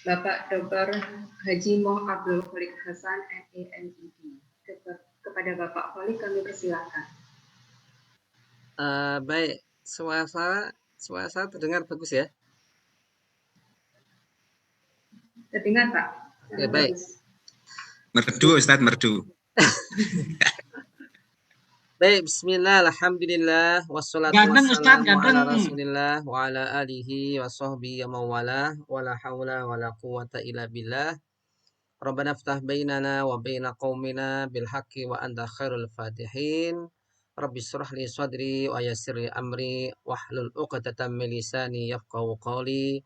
Bapak Dr. Haji Moh Abdul Kholik Hasan, MED. Kepada Bapak Kholik kami persilakan. Baik, suara terdengar bagus ya? Terdengar Pak? Oke, baik. Bagus. Merdu Ustaz, merdu. Baik, bismillah, alhamdulillah, wassalatu wassalamu ala rasulillah wa ala alihi wa sahbihi wa mawala wa la hawla wa la quwata illa billah. Rabbana ftah bainana wa baina qaumina bil haqqi wa anta khairul fatihin. Rabbi shrah li sadri wa yassir li amri wahlul 'uqdatam min lisani yafqahu qawli.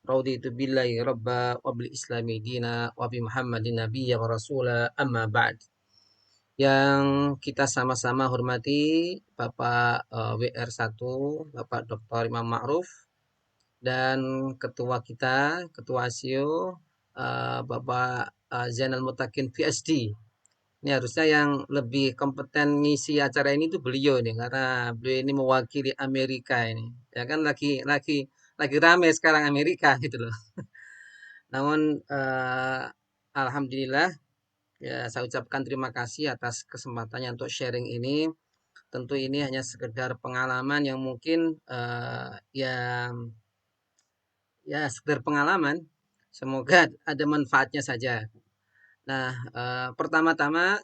Raditu billahi rabba wa bil islami dina wa bi Muhammadin nabiyya wa rasula amma ba'd. Yang kita sama-sama hormati Bapak WR1, Bapak Dr. Imam Ma'ruf, dan ketua kita, ketua ASIO, Bapak Zainal Mutakin PhD. Ini harusnya yang lebih kompeten ngisi acara ini tuh beliau nih, karena beliau ini mewakili Amerika ini. Ya kan lagi rame sekarang Amerika gitu loh. Namun alhamdulillah ya saya ucapkan terima kasih atas kesempatannya untuk sharing ini. Tentu ini hanya sekedar pengalaman yang mungkin ya sekedar pengalaman. Semoga ada manfaatnya saja. Nah, pertama-tama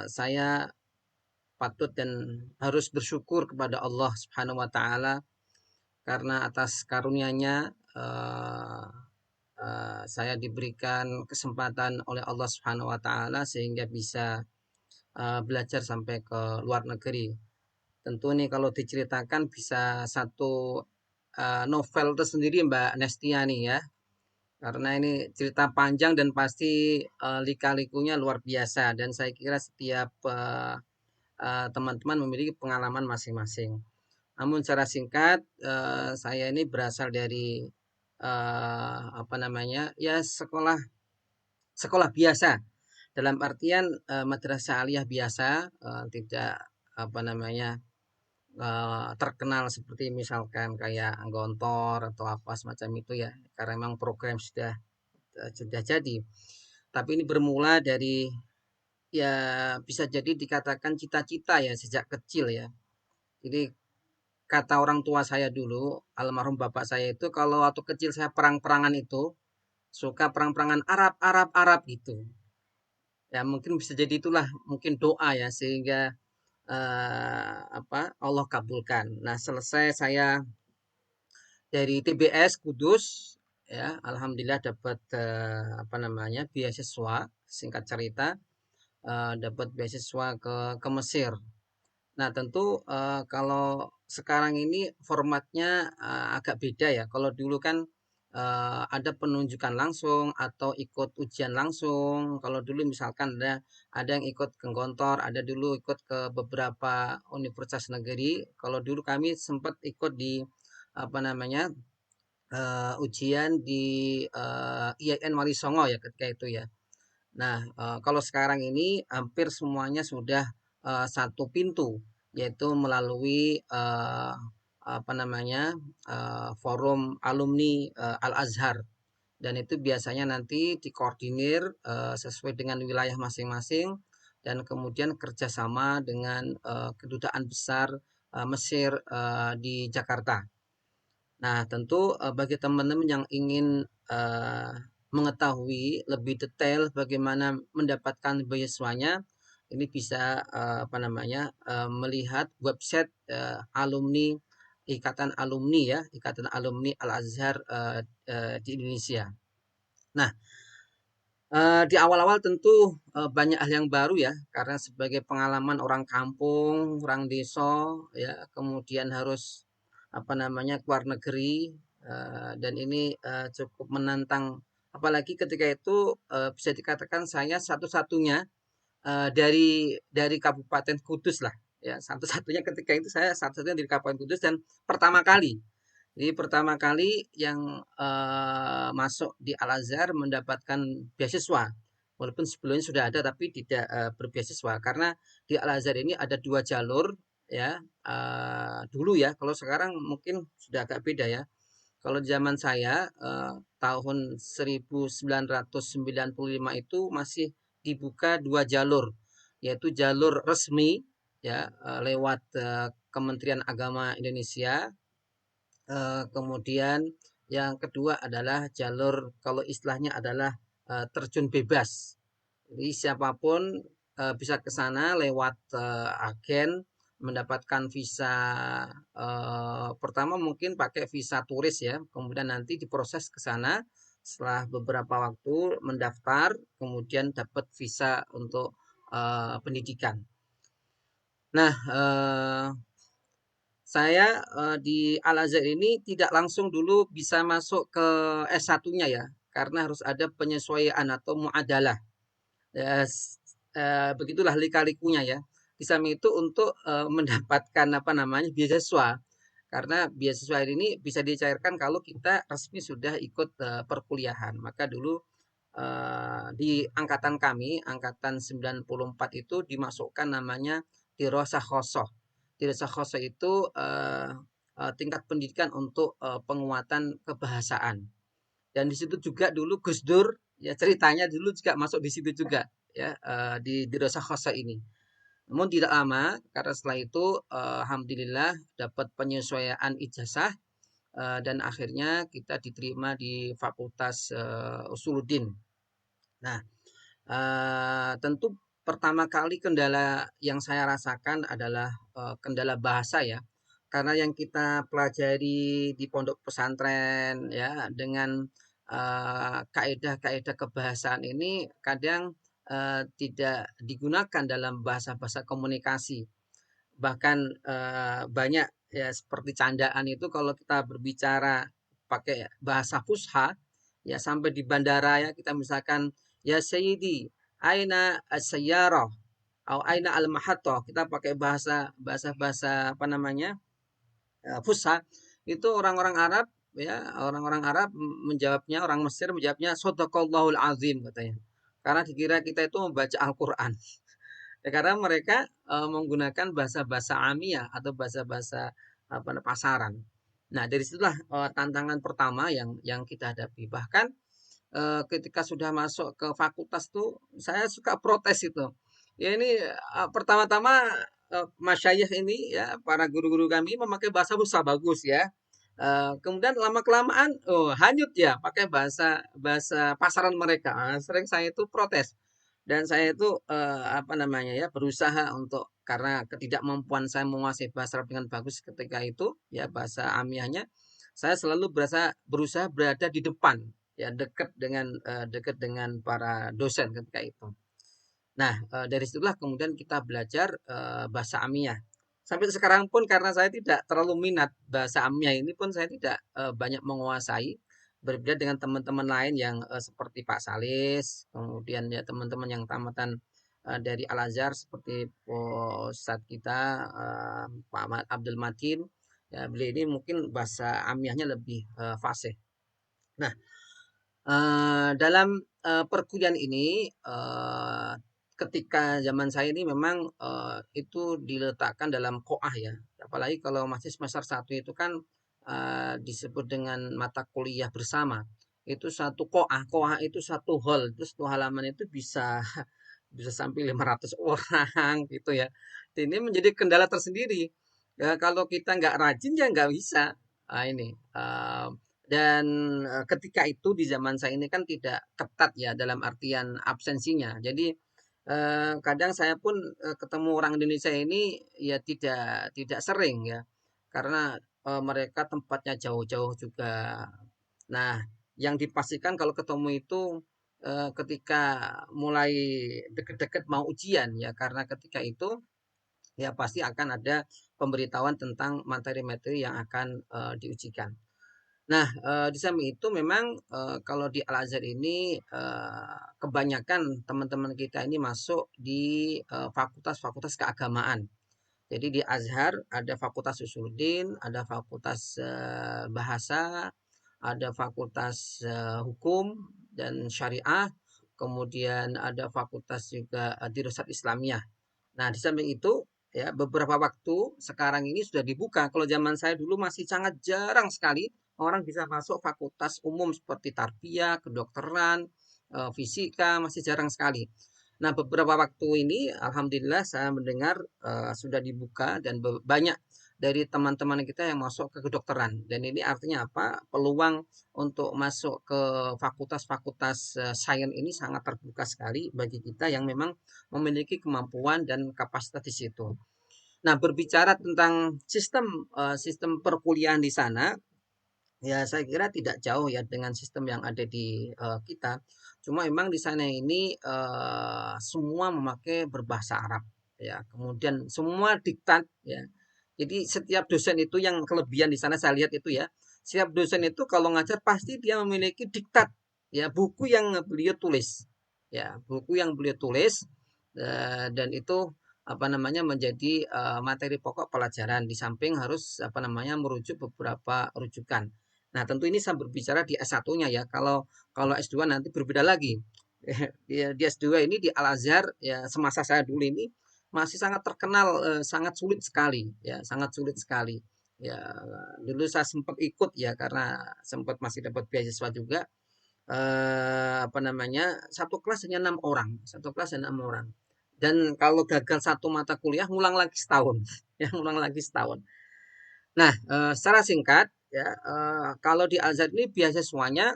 saya patut dan harus bersyukur kepada Allah Subhanahu wa taala karena atas karunia-Nya saya diberikan kesempatan oleh Allah Subhanahu wa taala sehingga bisa belajar sampai ke luar negeri. Tentu nih kalau diceritakan bisa satu novel tersendiri Mbak Nestiani ya. Karena ini cerita panjang dan pasti lika-likunya luar biasa dan saya kira setiap teman-teman memiliki pengalaman masing-masing. Namun secara singkat saya ini berasal dari ya sekolah biasa dalam artian madrasah aliyah biasa, tidak terkenal seperti misalkan kayak Gontor atau apa semacam itu ya, karena memang program sudah jadi. Tapi ini bermula dari ya bisa jadi dikatakan cita-cita ya sejak kecil ya. Jadi kata orang tua saya dulu, almarhum bapak saya itu kalau waktu kecil saya perang-perangan itu suka perang-perangan Arab gitu. Ya mungkin bisa jadi itulah mungkin doa ya sehingga Allah kabulkan. Nah, selesai saya dari TBS Kudus ya, alhamdulillah dapat beasiswa, singkat cerita dapat beasiswa ke Mesir. Nah, tentu kalau sekarang ini formatnya agak beda ya. Kalau dulu kan ada penunjukan langsung atau ikut ujian langsung. Kalau dulu misalkan ada yang ikut ke Gontor, ada dulu ikut ke beberapa universitas negeri. Kalau dulu kami sempat ikut di ujian di IAIN Wali Songo ya ketika itu ya. Nah, kalau sekarang ini hampir semuanya sudah satu pintu, yaitu melalui forum alumni Al-Azhar. Dan itu biasanya nanti dikoordinir sesuai dengan wilayah masing-masing dan kemudian kerjasama dengan kedutaan besar Mesir di Jakarta. Nah, tentu bagi teman-teman yang ingin mengetahui lebih detail bagaimana mendapatkan beasiswanya, ini bisa melihat website alumni Ikatan Alumni Al-Azhar di Indonesia. Nah, di awal-awal tentu banyak hal yang baru ya, karena sebagai pengalaman orang kampung, orang desa ya, kemudian harus keluar negeri dan ini cukup menantang, apalagi ketika itu bisa dikatakan saya satu-satunya dari Kabupaten Kudus lah ya, satu-satunya ketika itu saya satu-satunya dari Kabupaten Kudus dan pertama kali. Jadi pertama kali yang masuk di Al-Azhar mendapatkan beasiswa. Walaupun sebelumnya sudah ada tapi tidak berbeasiswa karena di Al-Azhar ini ada dua jalur ya, dulu ya. Kalau sekarang mungkin sudah agak beda ya. Kalau zaman saya tahun 1995 itu masih dibuka 2 jalur, yaitu jalur resmi ya lewat Kementerian Agama Indonesia. Kemudian yang kedua adalah jalur kalau istilahnya adalah terjun bebas. Jadi siapapun bisa ke sana lewat agen mendapatkan visa pertama mungkin pakai visa turis ya, kemudian nanti diproses ke sana setelah beberapa waktu mendaftar, kemudian dapat visa untuk pendidikan. Nah, saya di Al-Azhar ini tidak langsung dulu bisa masuk ke S1-nya ya, karena harus ada penyesuaian atau muadalah. Begitulah lika-likunya ya. Di samping itu untuk mendapatkan beasiswa. Karena beasiswa ini bisa dicairkan kalau kita resmi sudah ikut perkuliahan. Maka dulu di angkatan kami, angkatan 94 itu dimasukkan namanya dirosah khosoh. Dirosah khosoh itu tingkat pendidikan untuk penguatan kebahasaan. Dan di situ juga dulu Gus Dur ya ceritanya dulu juga masuk di situ juga ya di dirosah khosoh ini. Namun tidak lama karena setelah itu alhamdulillah dapat penyesuaian ijazah dan akhirnya kita diterima di Fakultas Usuluddin. Nah, tentu pertama kali kendala yang saya rasakan adalah kendala bahasa ya. Karena yang kita pelajari di pondok pesantren ya dengan kaedah-kaedah kebahasaan ini kadang tidak digunakan dalam bahasa-bahasa komunikasi. Bahkan banyak ya seperti candaan itu kalau kita berbicara pakai bahasa fusha ya sampai di bandara ya kita misalkan ya Sayyidi aina as-sayyarah atau aina al-mahattah kita pakai bahasa fusha itu orang-orang Arab ya orang-orang Arab menjawabnya orang Mesir menjawabnya shadaqallahul azim katanya karena dikira kita itu membaca Al-Qur'an. Ya, karena mereka menggunakan bahasa-bahasa amiyah atau bahasa-bahasa pasaran. Nah, dari situlah tantangan pertama yang kita hadapi. Bahkan ketika sudah masuk ke fakultas tuh saya suka protes itu. Ya ini pertama-tama masyayikh ini ya para guru-guru kami memakai bahasa Hausa bagus ya. Kemudian lama kelamaan hanyut ya pakai bahasa bahasa pasaran mereka. Sering saya itu protes. Dan saya itu berusaha untuk karena ketidakmampuan saya menguasai bahasa Arab dengan bagus ketika itu ya bahasa amiyahnya saya selalu berusaha berada di depan ya dekat dengan para dosen ketika itu. Nah, dari situlah kemudian kita belajar bahasa amiyah. Sampai sekarang pun karena saya tidak terlalu minat bahasa amiyah ini pun saya tidak banyak menguasai. Berbeda dengan teman-teman lain yang seperti Pak Salis, kemudian ya teman-teman yang tamatan dari Al-Azhar seperti Ustadz kita Pak Ahmad Abdul Matin. Ya, beliau ini mungkin bahasa amiyahnya lebih fasih. Nah, dalam perkuliahan ini ketika zaman saya ini memang itu diletakkan dalam koah ya. Apalagi kalau masih semester 1 itu kan disebut dengan mata kuliah bersama. Itu satu koah, koah itu satu hall, itu satu halaman itu bisa bisa sampai 500 orang gitu ya. Ini menjadi kendala tersendiri. Ya, kalau kita nggak rajin ya nggak bisa. Nah, ini dan ketika itu di zaman saya ini kan tidak ketat ya dalam artian absensinya. Jadi kadang saya pun ketemu orang Indonesia ini ya tidak sering ya karena mereka tempatnya jauh-jauh juga. Nah, yang dipastikan kalau ketemu itu ketika mulai deket-deket mau ujian ya karena ketika itu ya pasti akan ada pemberitahuan tentang materi-materi yang akan diujikan. Nah, di samping itu memang kalau di Al-Azhar ini kebanyakan teman-teman kita ini masuk di fakultas-fakultas keagamaan. Jadi di Azhar ada Fakultas Usuluddin, ada Fakultas Bahasa, ada Fakultas Hukum dan Syariah, kemudian ada Fakultas juga Dirasat Islamiyah. Nah, di samping itu ya beberapa waktu sekarang ini sudah dibuka. Kalau zaman saya dulu masih sangat jarang sekali orang bisa masuk fakultas umum seperti tarbiyah, kedokteran, fisika, masih jarang sekali. Nah, beberapa waktu ini alhamdulillah saya mendengar sudah dibuka dan banyak dari teman-teman kita yang masuk ke kedokteran. Dan ini artinya apa? Peluang untuk masuk ke fakultas-fakultas sains ini sangat terbuka sekali bagi kita yang memang memiliki kemampuan dan kapasitas di situ. Nah, berbicara tentang sistem perkuliahan di sana, ya saya kira tidak jauh ya dengan sistem yang ada di kita. Cuma memang di sana ini semua memakai berbahasa Arab ya. Kemudian semua diktat ya. Jadi setiap dosen itu yang kelebihan di sana saya lihat itu ya. Setiap dosen itu kalau ngajar pasti dia memiliki diktat ya, buku yang beliau tulis. Ya, buku yang beliau tulis dan itu apa namanya menjadi materi pokok pelajaran di samping harus apa namanya merujuk beberapa rujukan. Nah, tentu ini saya berbicara di S1-nya ya. Kalau S2 nanti berbeda lagi. Di S2 ini di Al-Azhar ya semasa saya dulu ini masih sangat terkenal, sangat sulit sekali ya, sangat sulit sekali. Ya, dulu saya sempat ikut ya karena sempat masih dapat beasiswa juga. Apa namanya? Satu kelas hanya 6 orang, satu kelas hanya 6 orang. Dan kalau gagal satu mata kuliah ngulang lagi setahun, ya ngulang lagi setahun. Nah, secara singkat ya, kalau di Al-Azhar ini beasiswanya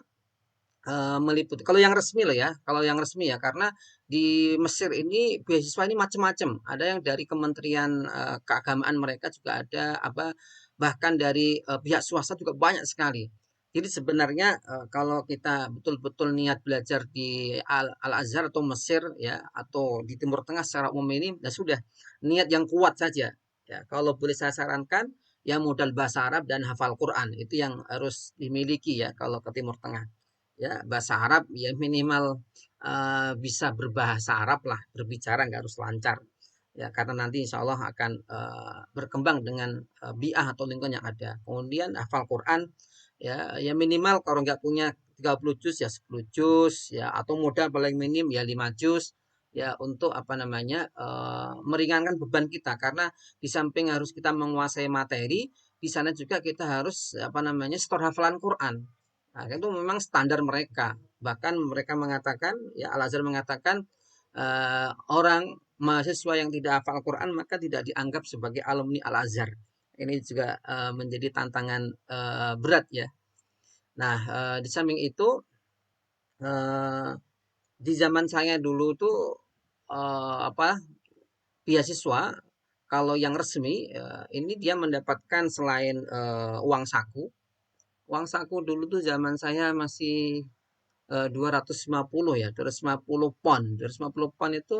meliputi kalau yang resmi loh ya, kalau yang resmi ya karena di Mesir ini beasiswa ini macam-macam. Ada yang dari Kementerian Keagamaan mereka juga ada apa bahkan dari pihak swasta juga banyak sekali. Jadi sebenarnya kalau kita betul-betul niat belajar di Al-Azhar atau Mesir ya atau di Timur Tengah secara umum ini ya sudah niat yang kuat saja. Ya, kalau boleh saya sarankan ya modal bahasa Arab dan hafal Quran itu yang harus dimiliki ya kalau ke Timur Tengah ya bahasa Arab ya minimal bisa berbahasa Arab lah berbicara nggak harus lancar ya karena nanti insya Allah akan berkembang dengan bi'ah atau lingkungan yang ada kemudian hafal Quran ya minimal kalau nggak punya 30 juz ya 10 juz ya atau modal paling minim ya 5 juz ya untuk apa namanya meringankan beban kita karena di samping harus kita menguasai materi di sana juga kita harus apa namanya setor hafalan Quran. Nah, itu memang standar mereka. Bahkan mereka mengatakan, ya Al-Azhar mengatakan orang mahasiswa yang tidak hafal Quran maka tidak dianggap sebagai alumni Al-Azhar. Ini juga menjadi tantangan berat ya. Nah, di samping itu eh, di zaman saya dulu tuh apa beasiswa kalau yang resmi ini dia mendapatkan selain uang saku dulu tuh zaman saya masih 250 ya, 250 pon. 250 pon itu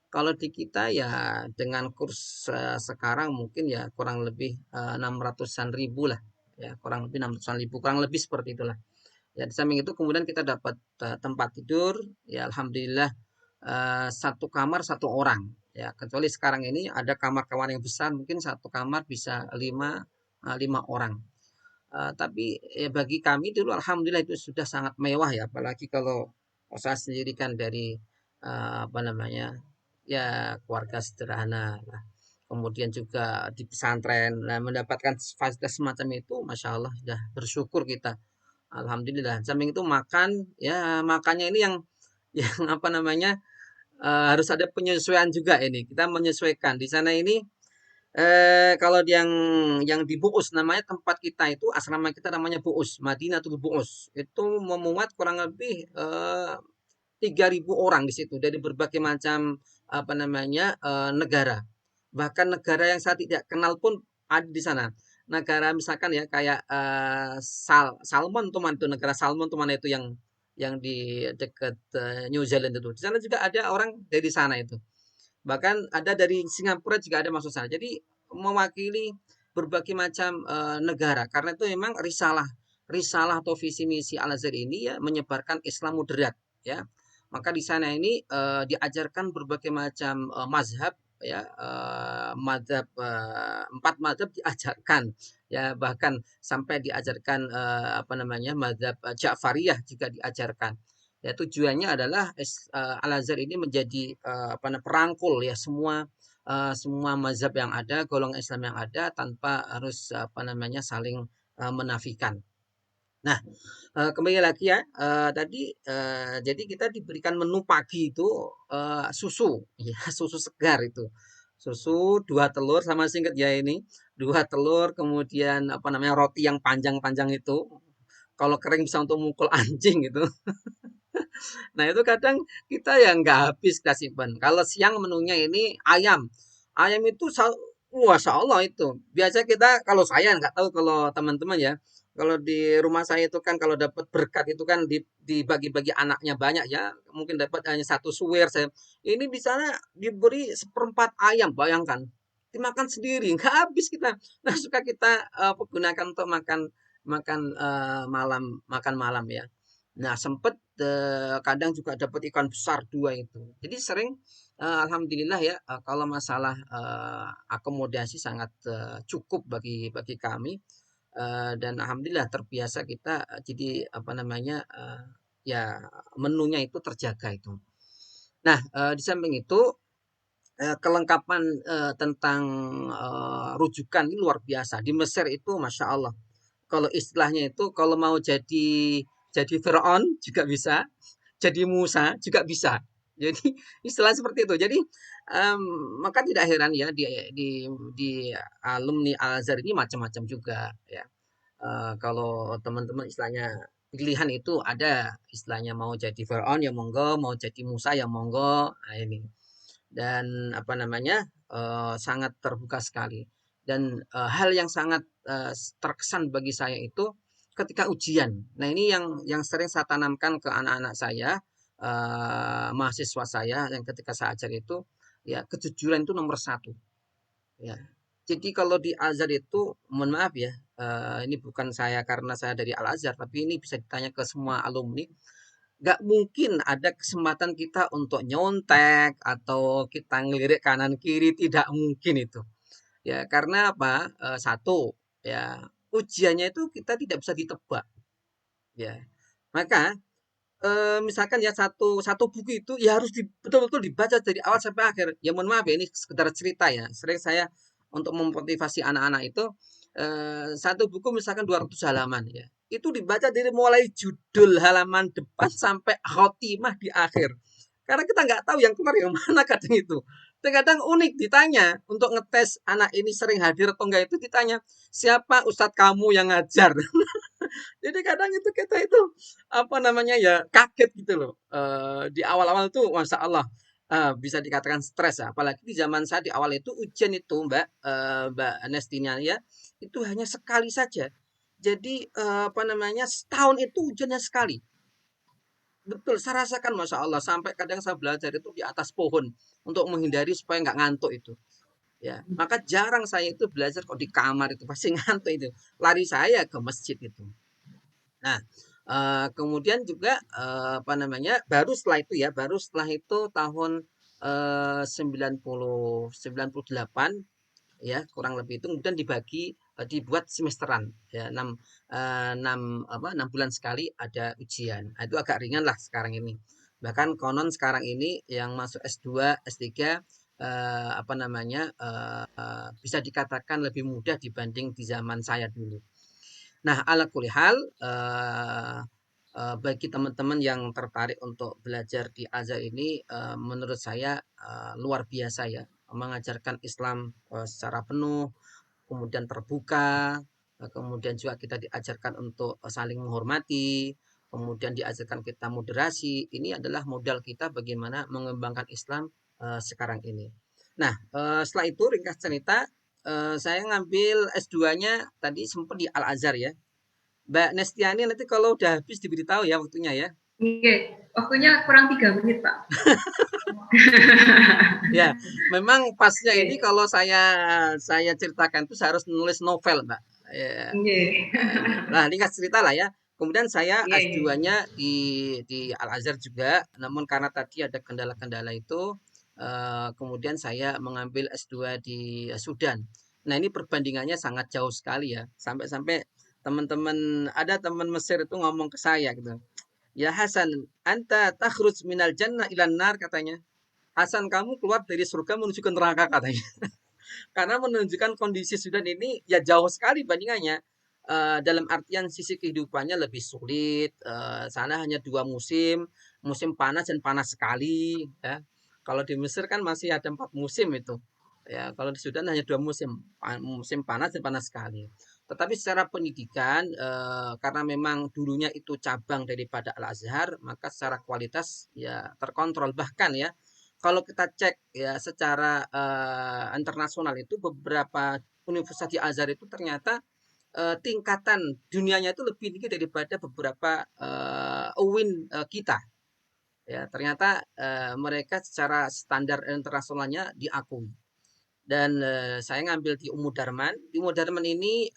kalau di kita ya dengan kurs sekarang mungkin ya kurang lebih 600-an ribu lah. Ya, kurang lebih 600-an ribu, kurang lebih seperti itulah. Ya, di samping itu kemudian kita dapat tempat tidur, ya alhamdulillah satu kamar satu orang. Ya, kecuali sekarang ini ada kamar-kamar yang besar, mungkin satu kamar bisa 5 orang. Tapi ya bagi kami dulu alhamdulillah itu sudah sangat mewah ya, apalagi kalau saya sendiri kan dari apa namanya ya keluarga sederhana lah. Kemudian juga di pesantren, nah mendapatkan fasilitas semacam itu, masya Allah sudah bersyukur kita. Alhamdulillah. Samping itu makan, ya makannya ini yang yang apa namanya harus ada penyesuaian juga ini. Kita menyesuaikan di sana ini kalau yang di Buus namanya tempat kita itu asrama kita namanya Buus, Madinatul Buus. Itu memuat kurang lebih 3.000 orang di situ dari berbagai macam apa namanya negara. Bahkan negara yang saya tidak kenal pun ada di sana. Negara misalkan ya kayak Salmon teman itu negara Salmon teman itu yang di dekat New Zealand itu. Di sana juga ada orang dari sana itu. Bahkan ada dari Singapura juga ada masuk sana. Jadi mewakili berbagai macam negara. Karena itu memang risalah atau visi misi Al-Azhar ini ya menyebarkan Islam moderat ya. Maka di sana ini diajarkan berbagai macam mazhab ya mazhab 4 mazhab diajarkan ya bahkan sampai diajarkan apa namanya mazhab Ja'fariyah juga diajarkan ya tujuannya adalah Al-Azhar ini menjadi apa perangkul ya semua mazhab yang ada, golongan Islam yang ada tanpa harus apa namanya saling menafikan. Nah, kembali lagi ya, tadi, jadi kita diberikan menu pagi itu, susu, ya susu segar itu. Susu, 2 telur sama singkat ya ini, 2 telur, kemudian apa namanya, roti yang panjang-panjang itu, kalau kering bisa untuk mukul anjing gitu. Nah, itu kadang kita ya nggak habis kita simpen. Kalau siang menunya ini ayam. Ayam itu Masya Allah itu. Biasa kita, kalau saya nggak tahu kalau teman-teman ya. Kalau di rumah saya itu kan kalau dapat berkat itu kan dibagi-bagi anaknya banyak ya. Mungkin dapat hanya satu suwir saya. Ini di sana diberi seperempat ayam, bayangkan. Dimakan sendiri, nggak habis kita. Nah, suka kita gunakan untuk makan makan makan malam ya. Nah, sempet kadang juga dapat ikan besar 2 itu. Jadi sering, alhamdulillah ya, kalau masalah, akomodasi sangat, cukup bagi kami, dan alhamdulillah terbiasa kita, jadi apa namanya, ya menunya itu terjaga itu. Nah, di samping itu, kelengkapan, tentang, rujukan ini luar biasa. Di Mesir itu Masya Allah, kalau istilahnya itu kalau mau jadi Firaun juga bisa, jadi Musa juga bisa. Jadi istilah seperti itu. Jadi maka tidak heran ya di alumni Al Azhar ini macam-macam juga ya. Kalau teman-teman istilahnya pilihan itu ada istilahnya mau jadi Firaun ya monggo, mau jadi Musa ya monggo. Nah, ini dan apa namanya sangat terbuka sekali dan hal yang sangat terkesan bagi saya itu ketika ujian. Nah ini yang sering saya tanamkan ke anak-anak saya, mahasiswa saya yang ketika saya ajar itu ya kejujuran itu nomor satu. Ya. Jadi kalau di Al Azhar itu mohon maaf ya, ini bukan saya karena saya dari Al Azhar, tapi ini bisa ditanya ke semua alumni. Gak mungkin ada kesempatan kita untuk nyontek atau kita ngelirik kanan kiri, tidak mungkin itu. Ya, karena apa? Satu, ya ujiannya itu kita tidak bisa ditebak. Ya, maka misalkan ya satu satu buku itu ya harus betul-betul dibaca dari awal sampai akhir. Ya mohon maaf ya ini sekedar cerita ya. Sering saya untuk memotivasi anak-anak itu satu buku misalkan 200 halaman ya. Itu dibaca dari mulai judul halaman depan sampai khotimah di akhir. Karena kita nggak tahu yang keluar yang mana kadang itu. Terkadang unik ditanya untuk ngetes anak ini sering hadir atau enggak itu ditanya siapa ustadz kamu yang ngajar. Jadi kadang itu kita itu apa namanya ya kaget gitu loh. Di awal-awal tuh masya Allah bisa dikatakan stres ya. Apalagi di zaman saya di awal itu ujian itu Mbak Nestina ya itu hanya sekali saja. Jadi apa namanya setahun itu ujiannya sekali. Betul, saya rasakan masya Allah sampai kadang saya belajar itu di atas pohon untuk menghindari supaya nggak ngantuk itu. Ya, maka jarang saya itu belajar kok di kamar itu pasti ngantuk itu. Lari saya ke masjid itu. Nah, kemudian juga, apa namanya, baru setelah itu tahun, 98 ya, kurang lebih itu kemudian dibuat semesteran ya, 6 bulan sekali ada ujian. Nah, itu agak ringan lah sekarang ini. Bahkan konon sekarang ini yang masuk S2, S3, apa namanya, bisa dikatakan lebih mudah dibanding di zaman saya dulu. Nah, ala kulli hal, bagi teman-teman yang tertarik untuk belajar di Azhar ini, menurut saya luar biasa ya, mengajarkan Islam secara penuh, kemudian terbuka, kemudian juga kita diajarkan untuk saling menghormati, kemudian diajarkan kita moderasi. Ini adalah modal kita bagaimana mengembangkan Islam sekarang ini. Nah, setelah itu ringkas cerita, saya ngambil S2-nya tadi sempat di Al Azhar ya. Mbak Nestiani nanti kalau udah habis diberitahu ya waktunya ya. Oke, waktunya kurang 3 menit, Pak. Ya, memang pasnya ini kalau saya ceritakan itu saya harus nulis novel, Mbak. Ya. Nah, ringkas cerita lah ya. Kemudian saya S2-nya di Al Azhar juga, namun karena tadi ada kendala-kendala itu, kemudian saya mengambil S2 di Sudan. Nah, ini perbandingannya sangat jauh sekali ya. Sampai-sampai teman-teman ada teman Mesir itu ngomong ke saya gitu. Ya Hasan, anta takhruj minal jannah ilan nar katanya. Hasan kamu keluar dari surga menuju ke neraka katanya. Karena menunjukkan kondisi Sudan ini ya jauh sekali bandingannya. dalam artian sisi kehidupannya lebih sulit. Sana hanya 2 musim, musim panas dan panas sekali, ya. Kalau di Mesir kan masih ada 4 musim itu. Ya, kalau di Sudan hanya 2 musim, musim panas dan panas sekali. Tetapi secara pendidikan, karena memang dulunya itu cabang daripada Al-Azhar, maka secara kualitas ya terkontrol. Bahkan ya, kalau kita cek ya secara internasional itu beberapa universitas di Azhar itu ternyata tingkatan dunianya itu lebih tinggi daripada beberapa UIN kita. Ya, ternyata mereka secara standar internasionalnya diakui. Dan saya ngambil di Ummu Darman. Di Ummu Darman ini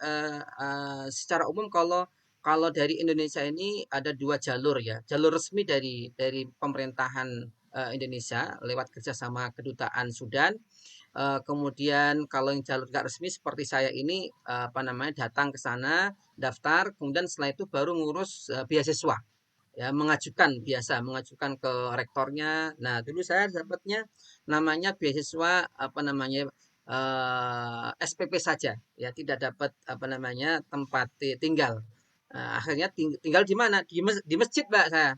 secara umum kalau dari Indonesia ini ada 2 jalur ya. Jalur resmi dari pemerintahan Indonesia lewat kerjasama kedutaan Sudan. Kemudian kalau yang jalur nggak resmi seperti saya ini datang ke sana, daftar, kemudian setelah itu baru ngurus beasiswa. Ya, mengajukan ke rektornya. Nah, dulu saya dapatnya namanya beasiswa SPP saja, ya tidak dapat tempat tinggal. Akhirnya tinggal di mana? Di masjid, Mbak, saya.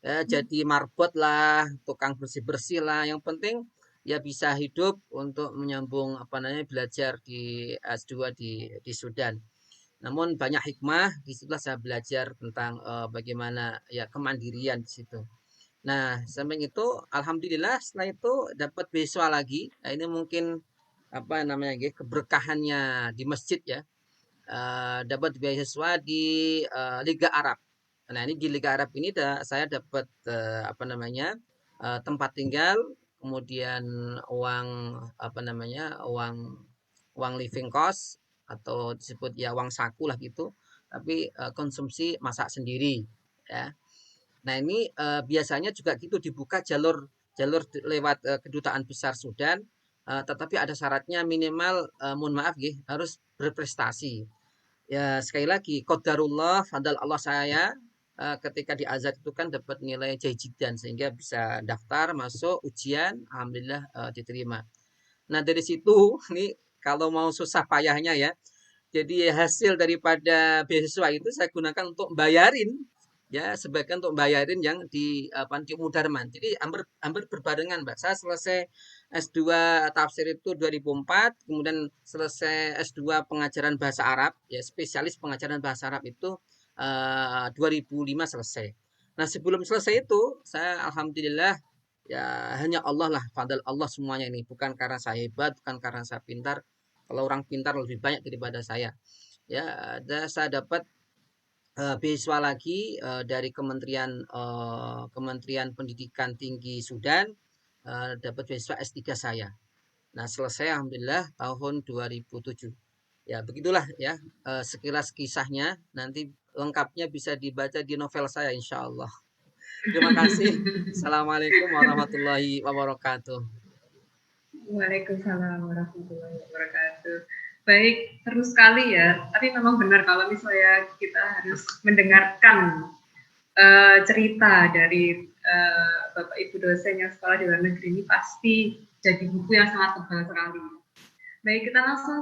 Ya, jadi marbot lah, tukang bersih-bersih lah. Yang penting ya bisa hidup untuk menyambung belajar di S2 di Sudan. Namun banyak hikmah, di situlah saya belajar tentang bagaimana ya kemandirian di situ. Nah, samping itu alhamdulillah setelah itu dapat beasiswa lagi. Nah, ini mungkin keberkahannya di masjid ya. Dapat beasiswa di Liga Arab. Nah, ini di Liga Arab ini saya dapat tempat tinggal, kemudian uang uang uang living cost atau disebut ya uang saku lah gitu. Tapi konsumsi masak sendiri ya. Nah, ini biasanya juga gitu dibuka jalur lewat kedutaan besar Sudan, tetapi ada syaratnya minimal mohon maaf harus berprestasi. Ya, sekali lagi qadarullah fadal Allah saya ketika di Azhar itu kan dapat nilai jajidan sehingga bisa daftar masuk ujian, alhamdulillah diterima. Nah, dari situ nih kalau mau susah payahnya ya. Jadi hasil daripada beasiswa itu saya gunakan untuk bayarin ya sebagian untuk bayarin yang di Ummu Darman. Jadi hampir berbarengan, Mbak. Saya selesai S2 tafsir itu 2004, kemudian selesai S2 pengajaran bahasa Arab, ya spesialis pengajaran bahasa Arab itu 2005 selesai. Nah, sebelum selesai itu saya alhamdulillah ya hanya Allah lah, fadl Allah semuanya ini, bukan karena saya hebat, bukan karena saya pintar. Kalau orang pintar lebih banyak daripada saya. Ya, saya dapat beasiswa lagi dari Kementerian Pendidikan Tinggi Sudan, dapat beasiswa S3 saya. Nah, selesai alhamdulillah tahun 2007. Ya, begitulah ya sekilas kisahnya. Nanti lengkapnya bisa dibaca di novel saya insya Allah. Terima kasih. Assalamualaikum warahmatullahi wabarakatuh. Waalaikumsalam warahmatullahi wabarakatuh. Baik, terus sekali ya. Tapi memang benar kalau misalnya kita harus mendengarkan cerita dari Bapak Ibu dosen yang sekolah di luar negeri ini pasti jadi buku yang sangat tebal sekali. Baik, kita langsung